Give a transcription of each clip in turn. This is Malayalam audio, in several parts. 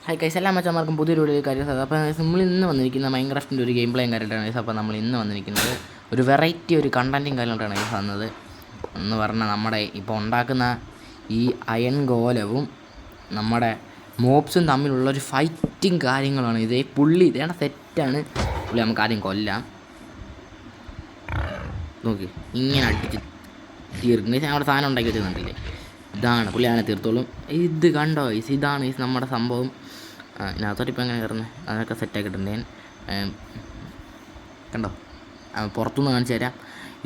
ഹായ് കൈസ് എല്ലാ മച്ചന്മാർക്കും പുതിയൊരു വീഡിയോ കാര്യം സാർ. അപ്പോൾ നമ്മൾ ഇന്ന് വന്നിരിക്കുന്ന മൈൻക്രാഫ്റ്റിൻ്റെ ഒരു ഗെയിം പ്ലേയും കാര്യമായിട്ടാണ് ഗൈസ്. അപ്പോൾ നമ്മൾ ഇന്ന് വന്നിരിക്കുന്നത് ഒരു വെറൈറ്റി ഒരു കണ്ടൻറ്റും കാര്യമായിട്ടാണ് ഗൈസ് വന്നത്. എന്ന് പറഞ്ഞാൽ നമ്മുടെ ഇപ്പോൾ ഉണ്ടാക്കുന്ന ഈ അയൺ ഗോലവും നമ്മുടെ മോബ്സും തമ്മിലുള്ളൊരു ഫൈറ്റിങ് കാര്യങ്ങളാണ്. ഇതേ പുള്ളി ഇതേണ്ട സെറ്റാണ്. പുള്ളി നമുക്ക് ആദ്യം കൊല്ലാം. നോക്കി ഇങ്ങനെ അടിച്ച് തീർക്കും. അവിടെ സാധനം ഉണ്ടാക്കി വെച്ചിട്ടുണ്ടില്ലേ, ഇതാണ് പുള്ളിയാണ് തീർത്തോളും. ഇത് കണ്ടോ ഗൈസ്, ഇതാണ് ഗൈസ് നമ്മുടെ സംഭവം. ഇതിനകത്തോട്ട് ഇപ്പോൾ എങ്ങനെ കയറുന്നത് അതൊക്കെ സെറ്റാക്കിയിട്ടുണ്ട് ഞാൻ. കണ്ടോ പുറത്തുനിന്ന് കാണിച്ചു തരാം.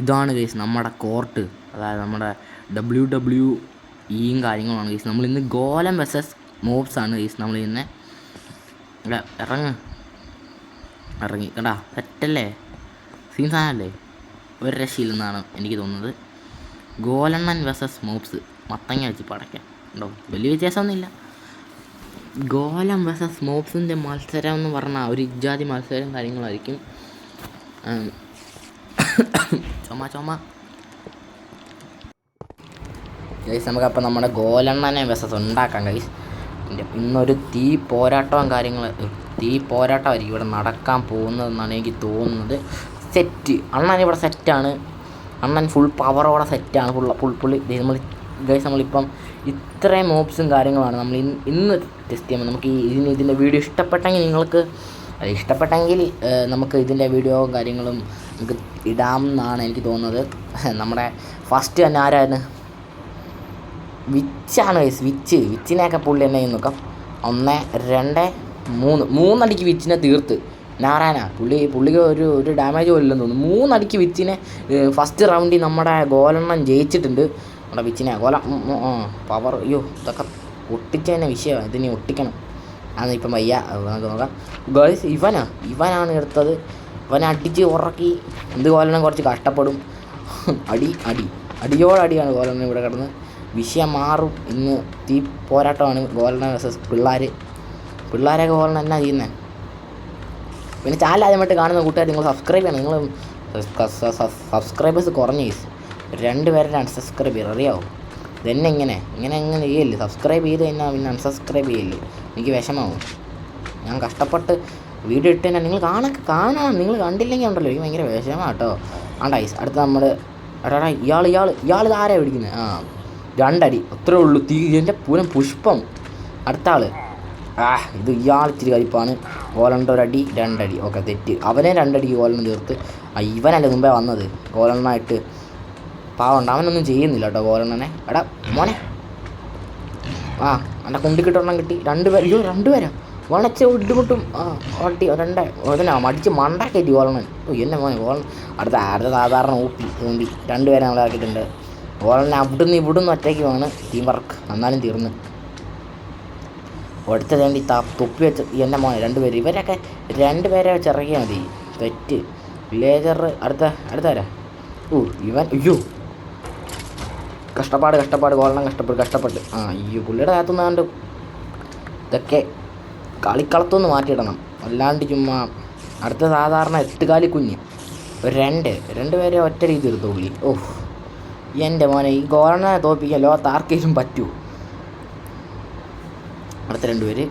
ഇതാണ് ഗൈസ് നമ്മുടെ കോർട്ട്, അതായത് നമ്മുടെ WWE കാര്യങ്ങളാണ് ഗൈസ്. നമ്മളിന്ന് ഗോലം വെസസ് മോബ്സ് ആണ് ഗൈസ് നമ്മൾ ഇന്ന്. ഇറങ്ങി കണ്ടാ സെറ്റല്ലേ, സീൻ സാധനമല്ലേ, ഒരു രക്ഷയില്ലെന്നാണ് എനിക്ക് തോന്നുന്നത്. ഗോലണ്ണൻ വെസസ് മോബ്സ് മത്തങ്ങ വെച്ച് പടയ്ക്കാം. ഉണ്ടോ, വലിയ വ്യത്യാസമൊന്നുമില്ല. ഗോലം വെസസ് മോബ്സിൻ്റെ മത്സരം എന്ന് പറഞ്ഞാൽ ഒരു ഇജാതി മത്സരം കാര്യങ്ങളായിരിക്കും. ചുമ ഗൈസ്, നമുക്കപ്പോൾ നമ്മുടെ ഗോലണ്ണനെ വെസസ് ഉണ്ടാക്കാം ഗൈസ്. ഇന്നൊരു തീ പോരാട്ടമായിരിക്കും ഇവിടെ നടക്കാൻ പോകുന്നതെന്നാണ് എനിക്ക് തോന്നുന്നത്. സെറ്റ് അണ്ണൻ ഇവിടെ സെറ്റാണ്. അണ്ണൻ ഫുൾ പവറോടെ സെറ്റാണ്. പുള്ളി നമ്മളിപ്പം ഇത്രയും മോബ്സും കാര്യങ്ങളാണ് നമ്മൾ ഇന്ന് ടെസ്റ്റ് ചെയ്യുമ്പോൾ. നമുക്ക് ഇതിൻ്റെ വീഡിയോ ഇഷ്ടപ്പെട്ടെങ്കിൽ നമുക്ക് ഇതിൻ്റെ വീഡിയോയും കാര്യങ്ങളും നമുക്ക് ഇടാം എന്നാണ് എനിക്ക് തോന്നുന്നത്. നമ്മുടെ ഫസ്റ്റ് തന്നെ ആരായിരുന്നു? വിച്ചാണ് ഗൈസ്. വിച്ചിനെയൊക്കെ പുള്ളി എന്നെ നോക്കാം. 1 2 3 അടിക്ക് വിച്ചിനെ തീർത്ത്. നാരായണ പുള്ളിക്ക് ഒരു ഡാമേജ് പോലില്ലെന്ന് തോന്നുന്നു. 3 അടിക്ക് വിച്ചിനെ ഫസ്റ്റ് റൗണ്ടിൽ നമ്മുടെ ഗോലെണ്ണം ജയിച്ചിട്ടുണ്ട്. നമ്മുടെ വിച്ചിനെ പവർ ഇതൊക്കെ ഒട്ടിച്ചതിനെ വിഷയമാണ്. ഇതിനെ ഒട്ടിക്കണം. അതാണ് ഇപ്പം വയ്യ. നമുക്ക് നോക്കാം ഗേൾസ്. ഇവനാണ് എടുത്തത്. ഇവനെ അടിച്ച് ഉറക്കി. എന്ത് ഗോലെണ്ണം കുറച്ച് കഷ്ടപ്പെടും. അടിയോടടിയാണ് ഗോലെണ്ണം ഇവിടെ കിടന്ന്. വിഷയം മാറും. ഇന്ന് തീ പോരാട്ടമാണ് ഗോലെണ്ണം വേഴ്സസ് പിള്ളേരൊക്കെ ഗോലെണ്ണം എന്നാ ചെയ്യുന്നത്. പിന്നെ ചാനൽ ആദ്യമായിട്ട് കാണുന്ന കൂട്ടുകാർ നിങ്ങൾ സബ്സ്ക്രൈബ് ചെയ്യണം. നിങ്ങൾ സബ്സ്ക്രൈബേഴ്സ് കുറഞ്ഞ് 2 പേരുടെ അൺസബ്സ്ക്രൈബ് ചെയ്യും, അറിയാവും. ഇതെന്നെ ഇങ്ങനെ ചെയ്യല്ലേ. സബ്സ്ക്രൈബ് ചെയ്ത് കഴിഞ്ഞാൽ പിന്നെ അൺസബ്സ്ക്രൈബ് ചെയ്യല്ലേ. എനിക്ക് വിഷമാവും. ഞാൻ കഷ്ടപ്പെട്ട് വീഡിയോ ഇട്ട് കഴിഞ്ഞാൽ നിങ്ങൾ കാണാൻ നിങ്ങൾ കണ്ടില്ലെങ്കിൽ ഉണ്ടല്ലോ എനിക്ക് ഭയങ്കര വിഷമമാണ് കേട്ടോ. ഗൈസ്, അടുത്ത നമ്മൾ ഇയാൾ ആരാണ് പിടിക്കുന്നത്? 2 അടി അത്രേ ഉള്ളൂ. തീ എൻ്റെ പൂരം പുഷ്പം. അടുത്ത ആൾ ഇത് ഇയാൾ ഇച്ചിരി കരിപ്പാണ്. ഗോലണ്ട 1 അടി 2 അടി. ഓക്കെ, തെറ്റ്. അവനെ 2 അടിക്ക് ഗോലെണ്ണം തീർത്ത്. ഇവനല്ലേ മുമ്പേ വന്നത് ഗോലെണ്ണമായിട്ട്. പാവണ്ട, അവനൊന്നും ചെയ്യുന്നില്ല കേട്ടോ ഗോലെണ്ണനെ. എടാ മോനെ, എൻ്റെ കുണ്ടിക്കിട്ടൊരെണ്ണം കിട്ടി. 2 പേരാ വളച്ച ഇട്ടുമുട്ടും. ഒട്ടി 2 മടിച്ച് മണ്ടാക്കറ്റി ഗോലെണ്ണൻ. എന്നെ മോനെ ഗോലെണ്ണൻ. അടുത്ത സാധാരണ ഊപ്പി 2 പേരെ നമ്മളാക്കിയിട്ടുണ്ട്. ഗോലെണ്ണൻ അവിടുന്ന് ഇവിടുന്ന് ഒറ്റയ്ക്ക് വേണം. ടീം വർക്ക് എന്നാലും തീർന്ന്. അടുത്ത വേണ്ടി തൊപ്പി വെച്ച് എന്നെ മോനെ 2 പേര്. ഇവരൊക്കെ 2 പേരെ വെച്ച് ഇറങ്ങിയാൽ മതി. തെറ്റ്. വില്ലേജർ അടുത്തവരാ. ഇവൻ കഷ്ടപ്പാട് ഗോലെണ്ണം കഷ്ടപ്പെട്ട്. പുള്ളിയുടെ അകത്തുനിന്നാണ്ട് ഇതൊക്കെ കളിക്കളത്തുനിന്ന് മാറ്റിയിടണം. അല്ലാണ്ട് ചുമ്മാ. അടുത്ത സാധാരണ 8 കാലി കുഞ്ഞ്. ഒരു 2 പേരെ ഒറ്റ രീതി എടുത്തു പുള്ളി. എൻ്റെ മോനെ, ഈ ഗോലെണ്ണനെ തോൽപ്പിക്കാൻ ലോകത്ത് ആർക്കെങ്കിലും പറ്റൂ? അടുത്ത 2 പേര്.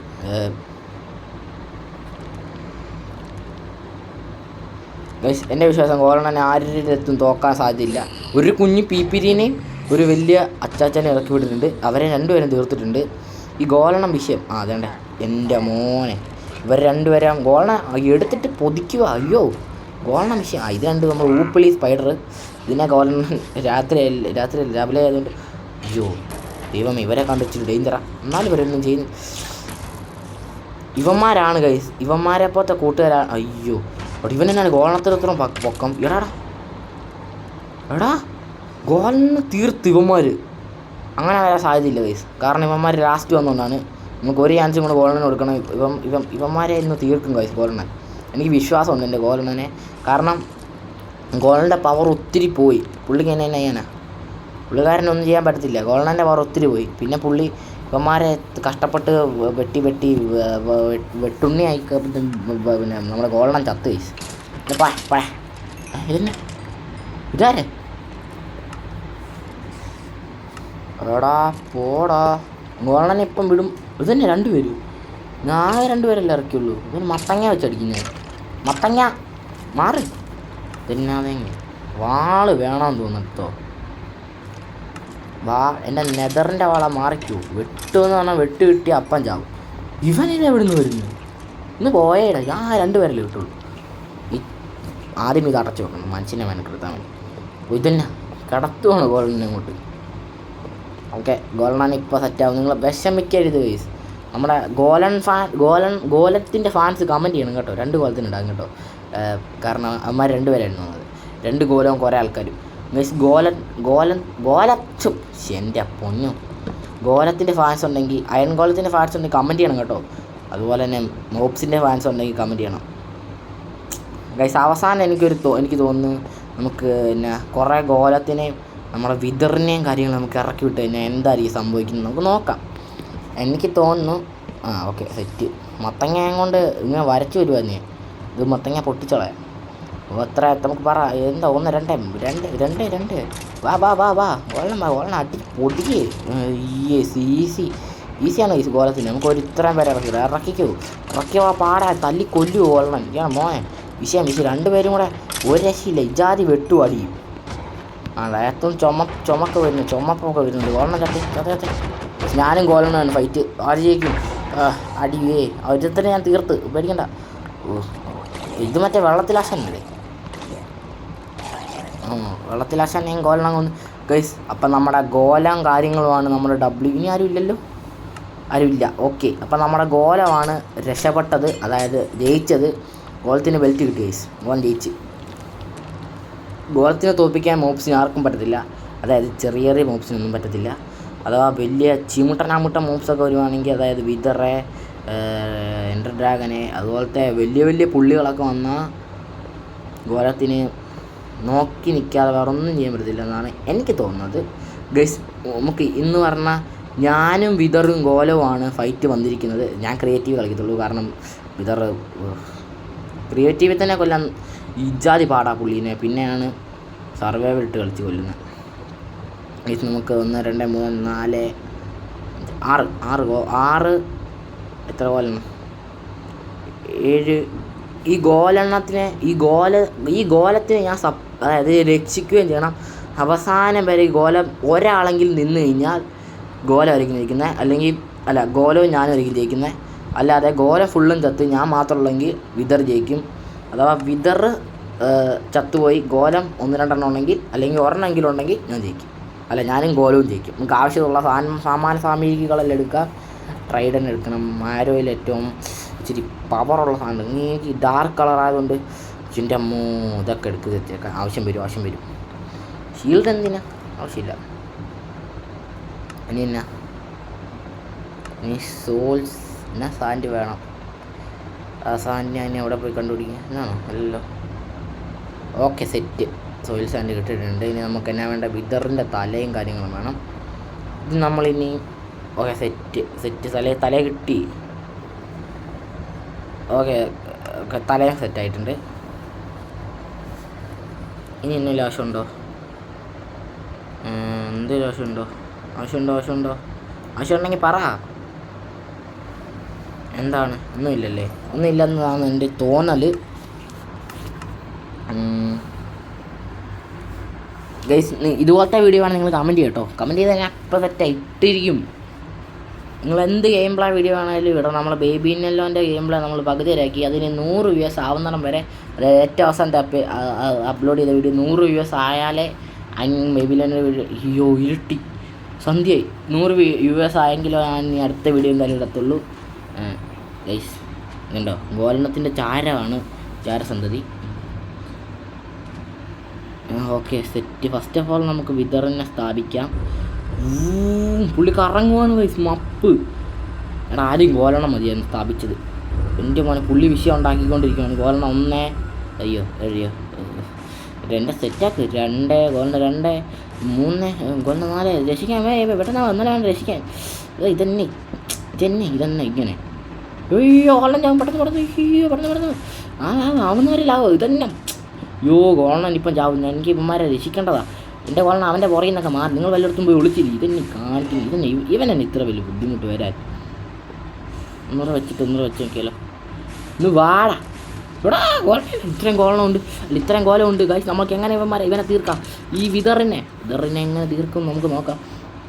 എൻ്റെ വിശ്വാസം ഗോലെണ്ണനെ ആരുടെ അടുത്തും തോക്കാൻ സാധ്യതയില്ല. ഒരു കുഞ്ഞ് പീപ്പിരിനെയും ഒരു വലിയ അച്ചാച്ചനെ ഇറക്കി വിട്ടിട്ടുണ്ട്. അവരെ 2 പേരും തീർത്തിട്ടുണ്ട്. ഈ ഗോലെണ്ണം വിഷയം അതേണ്ടേ എൻ്റെ മോനെ. ഇവർ 2 പേരും ഗോലെണ്ണ എടുത്തിട്ട് പൊതിക്കുക. ഗോലെണ്ണം വിഷയം. ഇത് 2 നമ്മൾ ഊപ്പിളി സ്പൈഡർ. ഇതിനെ ഗോലെണ്ണം രാവിലെ ആയതുകൊണ്ട് ദൈവം ഇവരെ കണ്ടിച്ചിട്ട് ഡേഞ്ചറാ. എന്നാലും ഇവരൊന്നും ചെയ്യുന്നു. ഇവന്മാരാണ് ഗൈസ്, ഇവന്മാരെ പോലത്തെ കൂട്ടുകാരാണ്. ഇവനെന്നാണ് ഗോളത്തിലത്രയും പൊക്കം. എടാ ഗോളിന് തീർത്ത് ഇവന്മാർ. അങ്ങനെ വരാൻ സാധ്യതയില്ല ഗൈസ്. കാരണം ഇവന്മാർ ലാസ്റ്റ് വന്നുകൊണ്ടാണ്. നമുക്ക് ഒരു ചാൻസും കൂടെ ഗോളിനെ കൊടുക്കണം. ഇവന്മാരെ ഇന്ന് തീർക്കും ഗൈസ് ഗോലെണ്ണൻ. എനിക്ക് വിശ്വാസമുണ്ട് എൻ്റെ ഗോലെണ്ണനെ. കാരണം ഗോളിൻ്റെ പവർ ഒത്തിരി പോയി. പുള്ളിക്ക് എന്നെ ചെയ്യാനാ, പുള്ളിക്കാരനൊന്നും ചെയ്യാൻ പറ്റത്തില്ല. ഗോലെണ്ണൻ്റെ പവർ ഒത്തിരി പോയി. പിന്നെ പുള്ളി ഇവന്മാരെ കഷ്ടപ്പെട്ട് വെട്ടി വെട്ടുണ്ണിയായി. പിന്നെ നമ്മുടെ ഗോലെണ്ണൻ ചത്ത് ഗൈസ്. ഇതാരെ എടാ പോടാ. ഗോലെണ്ണനെ ഇപ്പം വിടും. ഇത് തന്നെ 2 പേര്. ഞാൻ രണ്ടുപേരല്ലേ ഇറക്കിയുള്ളൂ. ഇവന് മത്തങ്ങ വെച്ചടിക്കുന്നത്. മത്തങ്ങ മാറി തിന്നാതെ വാള് വേണമെന്ന് തോന്നിട്ടോ. എൻ്റെ നെതറിൻ്റെ വാള മാറിക്കൂ. വെട്ടുമെന്ന് പറഞ്ഞാൽ വെട്ട് കിട്ടിയ അപ്പം ചാവും. ഇവനെന്നെ എവിടെ നിന്ന് വരുന്നു? ഇന്ന് പോയേടാ. ഞാൻ രണ്ടുപേരല്ലേ കിട്ടുള്ളൂ. ആദ്യം ഇത് അടച്ചു വെക്കണം, മനുഷ്യനെ മെനക്കെടുത്താൽ മതി. ഇതന്നെ കടത്തുവാണ് ഗോൾഡിനെ അങ്ങോട്ട്. ഓക്കെ, ഗോൾഡാണ് ഇപ്പോൾ സെറ്റാവും. നിങ്ങൾ വിഷമിക്കരുത് ഗൈസ്. നമ്മുടെ ഗോലത്തിൻ്റെ ഫാൻസ് കമൻറ്റ് ചെയ്യണം കേട്ടോ. 2 ഗോലത്തിനുണ്ടാകും കേട്ടോ. കാരണം അവന്മാർ 2 പേരായിരുന്നു വന്നത്. 2 ഗോലവും കുറേ ആൾക്കാരും. ഗൈസ് ഗോലച്ചും എൻ്റെ പൊന്നു ഗോലത്തിൻ്റെ ഫാൻസ് ഉണ്ടെങ്കിൽ, അയൺ ഗോലത്തിൻ്റെ ഫാൻസ് ഉണ്ടെങ്കിൽ കമൻറ്റ് ചെയ്യണം കേട്ടോ. അതുപോലെ തന്നെ മോബ്സിൻ്റെ ഫാൻസ് ഉണ്ടെങ്കിൽ കമൻറ്റ് ചെയ്യണം ഗൈസ്. അവസാനം എനിക്ക് തോന്നുന്നു നമുക്ക് പിന്നെ കുറേ ഗോലത്തിനെയും നമ്മുടെ വിതറിനെയും കാര്യങ്ങൾ നമുക്ക് ഇറക്കി വിട്ട് കഴിഞ്ഞാൽ എന്തായിരിക്കും സംഭവിക്കുന്നത് നമുക്ക് നോക്കാം. എനിക്ക് തോന്നുന്നു ഓക്കെ സെറ്റ്. മത്തങ്ങ കൊണ്ട് ഇങ്ങനെ വരച്ച് വരുവാന്നേ. ഇത് മത്തങ്ങ പൊട്ടിച്ചോളാം. എത്ര നമുക്ക് പറ എന്താ 1 2 വാ ഓളണം അടി പൊടിക്ക്. ഈസിയാണ് ഈ ഗോലത്തിന്. നമുക്ക് ഇത്രയും പേരെ ഇറക്കിയോ പാടാ തല്ലി കൊല്ലുമോ ഓളണം. ഇയാണ് മോനെ വിഷയം 2 പേരും കൂടെ ഒരു രക്ഷയില്ല. ഇജാതി വെട്ടു അടിയും. ഏറ്റവും ചുമപ്പൊക്കെ വരുന്നുണ്ട്. ഗോളണം ചത്തി. ഞാനും ഗോളനാണ് ഫൈറ്റ്. ആര് ജയിക്കും? അടിയേ ഒരുത്തന്നെ ഞാൻ തീർത്ത് പേടിക്കണ്ട. ഇത് മറ്റേ വെള്ളത്തിലാശാനല്ലേ? വെള്ളത്തിലാശാൻ ഞാൻ ഗോലനം കൊണ്ട് ഗൈസ്. അപ്പം നമ്മുടെ ഗോലം കാര്യങ്ങളുമാണ് നമ്മുടെ ഇനി ആരുമില്ല. ഓക്കെ, അപ്പം നമ്മുടെ ഗോലമാണ് രക്ഷപ്പെട്ടത്, അതായത് ജയിച്ചത്. ഗോളത്തിന് ബെൽറ്റ് കിട്ടി ഗൈസ്. ഗോലം ജയിച്ച്. ഗോളത്തിനെ തോൽപ്പിക്കാൻ മോബ്സിന് ആർക്കും പറ്റത്തില്ല. അതായത് ചെറിയ മോബ്സിനൊന്നും പറ്റത്തില്ല. അഥവാ വലിയ ചീമുട്ടനാമുട്ട മോബ്സൊക്കെ വരുവാണെങ്കിൽ, അതായത് വിതറെ, എൻഡർ ഡ്രാഗനെ, അതുപോലത്തെ വലിയ പുള്ളികളൊക്കെ വന്നാൽ ഗോലത്തിന് നോക്കി നിൽക്കാതെ വേറെ ഒന്നും ചെയ്യാൻ പറ്റത്തില്ല എന്നാണ് എനിക്ക് തോന്നുന്നത് ഗൈസ്. നമുക്ക് ഇന്ന് പറഞ്ഞാൽ ഞാനും വിതറും ഗോലവുമാണ് ഫൈറ്റ് വന്നിരിക്കുന്നത്. ഞാൻ ക്രിയേറ്റീവ് കളിക്കത്തുള്ളൂ. കാരണം വിതർ ക്രിയേറ്റീവിൽ തന്നെ കൊല്ലാൻ ഇജാതി പാടാ പുള്ളീനെ. പിന്നെയാണ് സർവൈവൽ ഇട്ട് കളിച്ച് കൊല്ലുന്നത്. ഗൈസ് നമുക്ക് 1 2 3 4 6 എത്ര ഗോലണം? 7. ഈ ഗോലത്തിന് ഞാൻ അതായത് രക്ഷിക്കുകയും ചെയ്യണം. അവസാനം വരെ ഈ ഗോലം ഒരാളെങ്കിൽ നിന്ന് കഴിഞ്ഞാൽ ഗോലമായിരിക്കും ജയിക്കുന്നത്. ഗോലവും ഞാനും ആയിരിക്കും ജയിക്കുന്നത്. അല്ലാതെ ഗോലം ഫുള്ളും ചത്ത് ഞാൻ മാത്രമുള്ളെങ്കിൽ വിതർ ജയിക്കും. അഥവാ വിതർ ചത്തുപോയി ഗോലം 1-2 ഉണ്ടെങ്കിൽ, അല്ലെങ്കിൽ ഒരെണ്ണമെങ്കിലും ഉണ്ടെങ്കിൽ ഞാൻ ജയിക്കും. ഞാനും ഗോലവും ജയിക്കും. നമുക്ക് ആവശ്യമുള്ള സാമഗ്രികളെല്ലാം എടുക്കാം. ട്രൈഡൻ എടുക്കണം. ആരോയിൽ ഏറ്റവും ഇച്ചിരി പവറുള്ള സാധനം. എനിക്ക് ഡാർക്ക് കളറായതുകൊണ്ട് എൻ്റെ അമ്മോ ഇതൊക്കെ എടുക്കുക ആവശ്യം വരും. ഷീൽഡ് എന്തിനാ? ആവശ്യമില്ല. ഇനി സോൾസ് സാൻഡ് വേണം. ആ സാൻഡ് ഞാൻ എവിടെ പോയി കണ്ടുപിടിക്കുക എന്നാണോ? അല്ലല്ലോ. Okay set. സോയിൽ സാൻഡ് കിട്ടിയിട്ടുണ്ട്. ഇനി നമുക്ക് എന്നാ വേണ്ട? വിതറിൻ്റെ തലയും കാര്യങ്ങളും വേണം. ഇത് നമ്മളിനി ഓക്കെ സെറ്റ്. തല കിട്ടി. ഓക്കെ തലയും സെറ്റായിട്ടുണ്ട്. ഇനി എന്തെങ്കിലും ആവശ്യമുണ്ടോ? എന്തെങ്കിലും ആവശ്യമുണ്ടോ? ആവശ്യമുണ്ടെങ്കിൽ പറ. എന്താണ്? ഒന്നുമില്ലല്ലേ? ഒന്നുമില്ലെന്നതാണ് എൻ്റെ തോന്നൽ. ഗൈസ് ഇതുപോലത്തെ വീഡിയോ ആണ് നിങ്ങൾ കമൻറ്റ് ചെയ്യട്ടോ. കമൻറ്റ് ചെയ്താൽ ഞാൻ അപ്പോൾ സെറ്റായിട്ടിരിക്കും. നിങ്ങൾ എന്ത് ഗെയിം പ്ലേ വീഡിയോ ആണെങ്കിലും ഇവിടെ നമ്മൾ ബേബി നെല്ലോൻ്റെ ഗെയിം പ്ലേ നമ്മൾ പകുതി വരെയാക്കി. അതിന് 100 വ്യൂസ് ആവുന്നിടം വരെ, അതായത് ഏറ്റവും അവസാനത്തെ അപ്ലോഡ് ചെയ്ത വീഡിയോ 100 വ്യൂസ് ആയാലേ ബേബി നെല്ലോൻ്റെ വീഡിയോ ഇരുട്ടി സന്ധ്യയായി 100 വ്യൂവേഴ്സ് ആയെങ്കിലോ ഞാൻ അടുത്ത വീഡിയോയും കാര്യം ഇടത്തുള്ളൂ. ഗൈസ് ഇതുണ്ടോ? ഗോലനത്തിൻ്റെ ചാരസന്തതി. Okay set. First of all നമുക്ക് വിതറിനെ സ്ഥാപിക്കാം. പുള്ളി കറങ്ങുവാന്ന് ഗൈസ്. മപ്പ് ആദ്യം ഗോലണം മതിയായിരുന്നു സ്ഥാപിച്ചത്. എൻ്റെ മോനെ പുള്ളി വിഷയം ഉണ്ടാക്കിക്കൊണ്ടിരിക്കുകയാണ്. ഗോലണം 1 അയ്യോ എൻ്റെ സെറ്റാക്ക് 2 ഗോലന 2 3 ഗോലന 4 രക്ഷിക്കാൻ പെട്ടെന്ന് വന്നാലേ വേണ്ട രക്ഷിക്കാൻ. ഇതന്നെ ഇങ്ങനെ അയ്യോ ഗോലൻ ഞാൻ പെട്ടെന്ന് ആവുന്നവരിലാവോ ഇതന്നെ. ഗോളൻ ഇപ്പം ചാവും. എനിക്ക് ഇവന്മാരെ രക്ഷിക്കേണ്ടതാ. എൻ്റെ ഗോളൻ അവൻ്റെ പുറകിൽ നിന്നൊക്കെ മാറി. നിങ്ങൾ വല്ലയിടത്തും പോയി വിളിച്ചില്ല. ഇതെന്നെ കാണിക്കുന്നു. ഇവനെന്നെ ഇത്ര വലിയ ബുദ്ധിമുട്ട് വരാൻ. ഒന്നൂടെ വെച്ച് നോക്കിയാലോ. ഇന്ന് വാടാ ഇവിടെ ഇത്രയും കോലമുണ്ട്. അല്ല ഇത്രയും കോലമുണ്ട് ഗൈസ്. നമുക്ക് എങ്ങനെ ഇവനെ തീർക്കാം? ഈ വിതറിനെ എങ്ങനെ തീർക്കും നമുക്ക് നോക്കാം.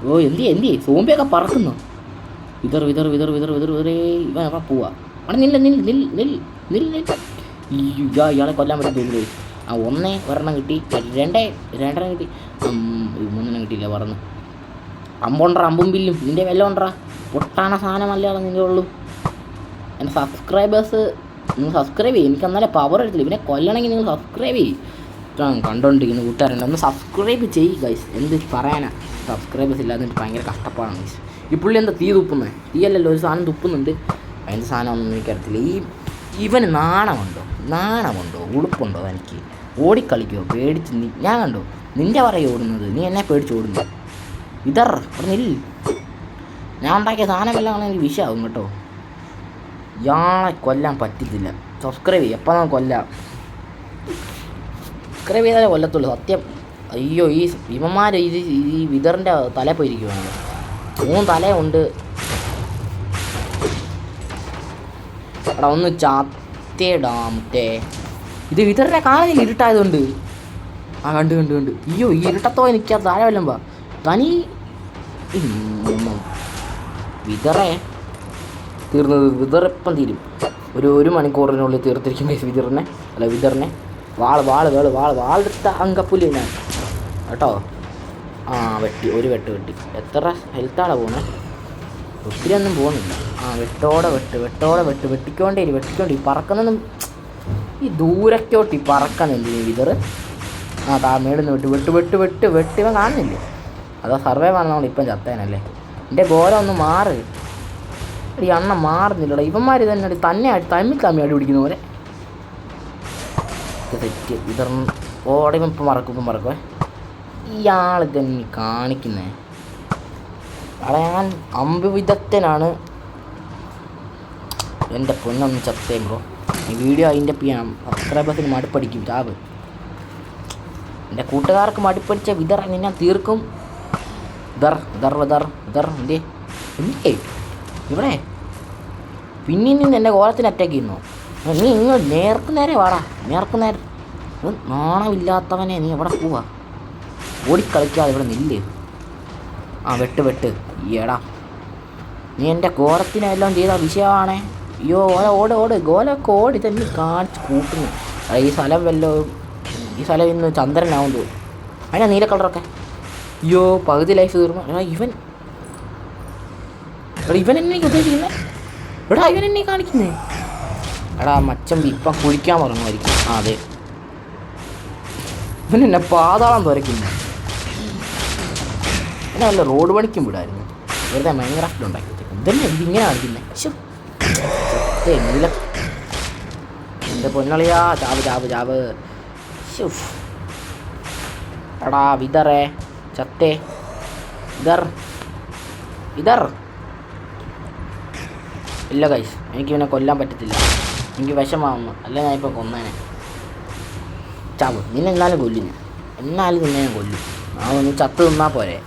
ഓ എന്തി സോംബിയൊക്കെ പറക്കുന്നു. വിതർ ഇവനെ പോവാ. അവിടെ നില്ല. ഇയാളെ കൊല്ലാൻ പറ്റും തോന്നുന്നു. ഒരെണ്ണം കിട്ടി. രണ്ടെണ്ണം കിട്ടി. മൂന്നെണ്ണം കിട്ടിയില്ല. പറന്ന് അമ്പും ബില്ലും നിൻ്റെ വല്ല ഉണ്ടറാ. പൊട്ടാണ സാധനമല്ല നിൻ്റെ ഉള്ളൂ. എൻ്റെ സബ്സ്ക്രൈബേഴ്സ് നിങ്ങൾ സബ്സ്ക്രൈബ് ചെയ്യും. എനിക്ക് എന്നാലേ പവർ എടുത്തില്ല. ഇവനെ കൊല്ലണമെങ്കിൽ നിങ്ങൾ സബ്സ്ക്രൈബ് ചെയ്യും. കണ്ടുകൊണ്ടിരിക്കുന്ന കൂട്ടുകാരുണ്ട്, ഒന്ന് സബ്സ്ക്രൈബ് ചെയ്യ് ഗൈസ്. എന്ത് പറയാനാ, സബ്സ്ക്രൈബേഴ്സ് ഇല്ലാതെ ഭയങ്കര കഷ്ടപ്പാടാണ് ഗൈസ്. ഈ പുള്ളി എന്താ തീ തുപ്പുന്നത്? തീയല്ലല്ലോ, ഒരു സാധനം തുപ്പുന്നുണ്ട്. അതിൻ്റെ സാധനം ഒന്നും എനിക്കറിയത്തില്ല. ഇവന് നാണമുണ്ടോ ഉളുപ്പുണ്ടോ? എനിക്ക് ഓടിക്കളിക്കുമോ? പേടിച്ച് ഞാൻ കണ്ടോ നിൻ്റെ പറയും ഓടുന്നത്. നീ എന്നെ പേടിച്ച് ഓടുന്നു. അവിടെ നില്ല. ഞാൻ ഉണ്ടാക്കിയ സാധനമെല്ലാം എനിക്ക് വിഷയമാകും കേട്ടോ. ഇയാളെ കൊല്ലാൻ പറ്റത്തില്ല. സബ്സ്ക്രൈബ് ചെയ്യും. എപ്പോൾ നമുക്ക് കൊല്ലാം. സബ്സ്ക്രൈബ് ചെയ്താലേ കൊല്ലത്തുള്ളൂ സത്യം. അയ്യോ ഇവന്മാർ ഈ വിതറിൻ്റെ തല പോയിരിക്കുവാണ്. 3 തലയുണ്ട്. എടാ ഒന്ന് ചാത്തേടാമത്തെ. ഇത് വിതറിനെ കാണുന്നില്ല ഇരുട്ടായതുകൊണ്ട്. കണ്ട് അയ്യോ ഈ ഇരുട്ടത്തോ എനിക്ക് താഴെ വല്ലമ്പാ തനി വിതറേ തീർന്നത്. വിതറിപ്പം തീരും. ഒരു മണിക്കൂറിനുള്ളിൽ തീർത്തിരിക്കും വിതറിനെ. വാളെടുത്ത അങ്കപ്പുല്ല് ഞാൻ കേട്ടോ. ഒരു വെട്ടി. എത്ര ഹെൽത്താണ് പോകുന്നത്? ഒത്തിരി ഒന്നും പോകുന്നില്ല. വെട്ടോടെ വെട്ടിക്കൊണ്ടേ പറക്കുന്നൊന്നും. ഈ ദൂരക്കോട്ട് പറക്കുന്നില്ല ഈ വിതറ്. മേടുന്ന് വെട്ടി ഇവൻ കാണുന്നില്ലേ? അതോ സർവേ ആണ് നമ്മളിപ്പം ചത്തേനല്ലേ. എൻ്റെ ഗോലം ഒന്ന് മാറ്. ഈ അണ്ണ മാറുന്നില്ലടാ. ഇവന്മാർ തന്നെ തമ്മി അടി പിടിക്കുന്ന പോലെ. തെറ്റ് വിതർന്ന് ഓടിപ്പം ഇപ്പം മറക്കുവേ. ഇയാൾ തന്നെ കാണിക്കുന്നേ. അവിടെ ഞാൻ അമ്പ് വിദഗ്ധനാണ്. എൻ്റെ പൊന്നൊന്ന് ചത്തേ ബ്രോ. ഈ വീഡിയോ അതിൻ്റെ ചെയ്യാം. സബ്സ്ക്രൈബേഴ്സിന് മടുപ്പടിക്കും ചാവ്. എൻ്റെ കൂട്ടുകാർക്ക് മടുപ്പടിച്ച വിതർ ഞാൻ തീർക്കും. എന്തേ ഇവിടെ പിന്നിൽ നിന്ന് എൻ്റെ കോലത്തിന് അറ്റാക്ക് ചെയ്യുന്നു. നീ നേരെ വാടാ. നാണമില്ലാത്തവനെ, നീ എവിടെ പോവാ? ഓടിക്കളിക്കാതെ ഇവിടെ നില്ല്. വെട്ട് ഈടാ. നീ എൻ്റെ ഗോലത്തിനെല്ലാം ചെയ്ത വിഷയമാണേ. അയ്യോ ഓട് ഗോലൊക്കെ ഓടി തന്നെ കാണിച്ച് കൂട്ടുന്നു. ഈ സ്ഥലം ഇന്ന് ചന്ദ്രനാവും തോന്നും. അതിനാ നീല കളറൊക്കെ. അയ്യോ പകുതി ലൈഫ് തീർന്നു. ഇവൻ എന്നെ ഉദ്ദേശിക്കുന്നത്. ഇവൻ എന്നെ കാണിക്കുന്നേ. മച്ചമ്പി ഇപ്പം കുഴിക്കാൻ പറഞ്ഞായിരിക്കും. അതെ ഇവൻ എന്നെ പാതാളം തുരയ്ക്കുന്നു. എന്നെ വല്ല റോഡ് പണിക്കും വിടായിരുന്നു. വെറുതെ മൈൻക്രാഫ്റ്റ് ഉണ്ടാക്കി വെച്ചേക്കും. ഇതന്നെ ഇതിങ്ങനെ കാണിക്കുന്നത്. എൻ്റെ പൊന്നളിയാ ചാവ്. വിതറേ ചത്തേ. വിതർ ഇല്ല ഗൈസ്, എനിക്കിവനെ കൊല്ലാൻ പറ്റത്തില്ല. എനിക്ക് വിഷമാവുന്നു. അല്ല ഞാനിപ്പോൾ കൊന്നേനെ. ചാവ്. നിന്നെ എന്നാലും കൊല്ലും ഞാൻ കൊല്ലും. ഒന്ന് ചത്ത് നിന്നാൽ പോരെ.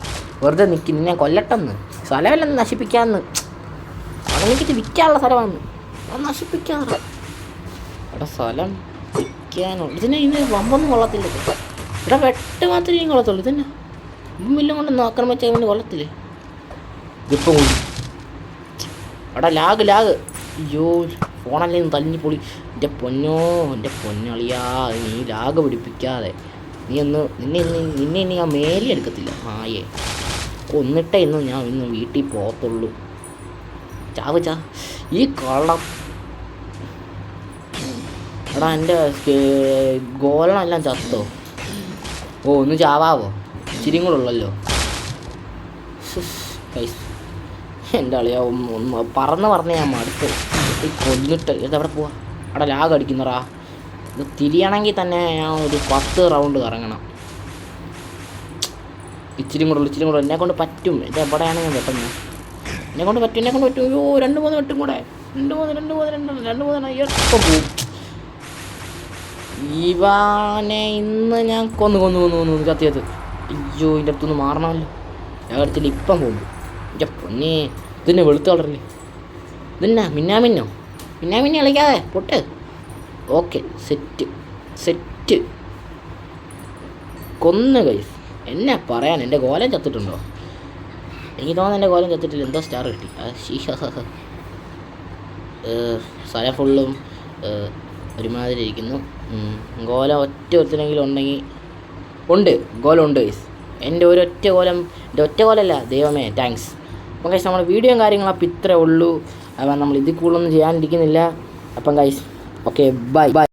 വെറുതെ നിന്നെ കൊല്ലട്ടെന്ന്. സ്ഥലമെല്ലാം നശിപ്പിക്കാമെന്ന്. അതെനിക്കിത് വിൽക്കാനുള്ള സ്ഥലമാണ്. അത് നശിപ്പിക്കാറ്. സ്ഥലം വിൽക്കാനുള്ള ഇതിന് വമ്പൊന്നും കൊള്ളത്തില്ല. വെട്ട് മാത്രമേ ഇനി കൊള്ളത്തുള്ളൂ. ഇതന്നെ വല്ലം കൊണ്ടൊന്നും ആക്രമിച്ചാൽ ഇവന് കൊള്ളത്തില്ലേ? ഇതിപ്പോൾ ലാഗ്. അയ്യോ ഫോണല്ലേ തല്ലിപ്പൊളി. എൻ്റെ പൊന്നളിയാ, നീ ലാഗ് പിടിപ്പിക്കാതെ. നിന്നെ ഞാൻ മേലെ എടുക്കത്തില്ല. കൊന്നിട്ടേ ഇന്ന് വീട്ടിൽ പോകത്തുള്ളൂ. ചാവ് ഈ കള്ളം. എൻ്റെ ഗോളമെല്ലാം ചത്തോ? ഒന്ന് ചാവാവോ? ഇച്ചിരിയും കൂടെ ഉള്ളല്ലോ. എൻ്റെ അളിയാ ഒന്ന് പറഞ്ഞ് ഞാൻ മടുത്ത്. കൊന്നിട്ട് ഇതെവിടെ പോവാ? ലാഗ് അടിക്കുന്നറാ. ഇത് തിരിയണമെങ്കിൽ തന്നെ ഞാൻ ഒരു 10 റൗണ്ട് കറങ്ങണം. ഇച്ചിരിയും കൂടെ എന്നെ കൊണ്ട് പറ്റും. ഇത് എവിടെയാണ് ഞാൻ വെട്ടുന്നത്? എന്നെ കൊണ്ട് പറ്റും. അയ്യോ 2-3 വെട്ടും കൂടെ. 2-3 എപ്പോൾ പോവും? ഇവാനെ ഇന്ന് ഞാൻ കൊന്നു ചത്തിയത്. അയ്യോ ഇതിൻ്റെ അടുത്തൊന്ന് മാറണമല്ലോ. ഞാൻ അടുത്തില്ല. ഇപ്പം പോകുന്നു. എൻ്റെ പൊന്നെ ഇതിനെ വെളുത്ത് കളറില്ലേ. ഇതെന്നാ മിന്നാമിന്നി കളിക്കാതെ പൊട്ട്. ഓക്കെ, സെറ്റ് കൊന്ന് ഗൈസ്. എന്നാ പറയാൻ, എൻ്റെ ഗോലം ചത്തിട്ടുണ്ടോ? എനിക്ക് തോന്നുന്നു എൻ്റെ ഗോലം ചത്തിട്ടില്ല. എന്തോ സ്റ്റാർ കിട്ടി. സ്ഥലം ഫുള്ളും ഒരുമാതിരി ഇരിക്കുന്നു. ഗോലം ഒറ്റ ഉണ്ടെങ്കിൽ ഉണ്ട്. ഗോലം ഉണ്ട് ഗൈസ്. എൻ്റെ ഒറ്റ ഗോലമല്ല ദൈവമേ, താങ്ക്സ്. അപ്പം ഗൈസ് നമ്മുടെ വീഡിയോയും കാര്യങ്ങളും അപ്പം ഇത്രേ ഉള്ളൂ. അപ്പം നമ്മൾ ഇതിൽ കൂടുതലൊന്നും ചെയ്യാനിരിക്കുന്നില്ല. അപ്പം ഗൈസ് ഓക്കെ, ബൈ.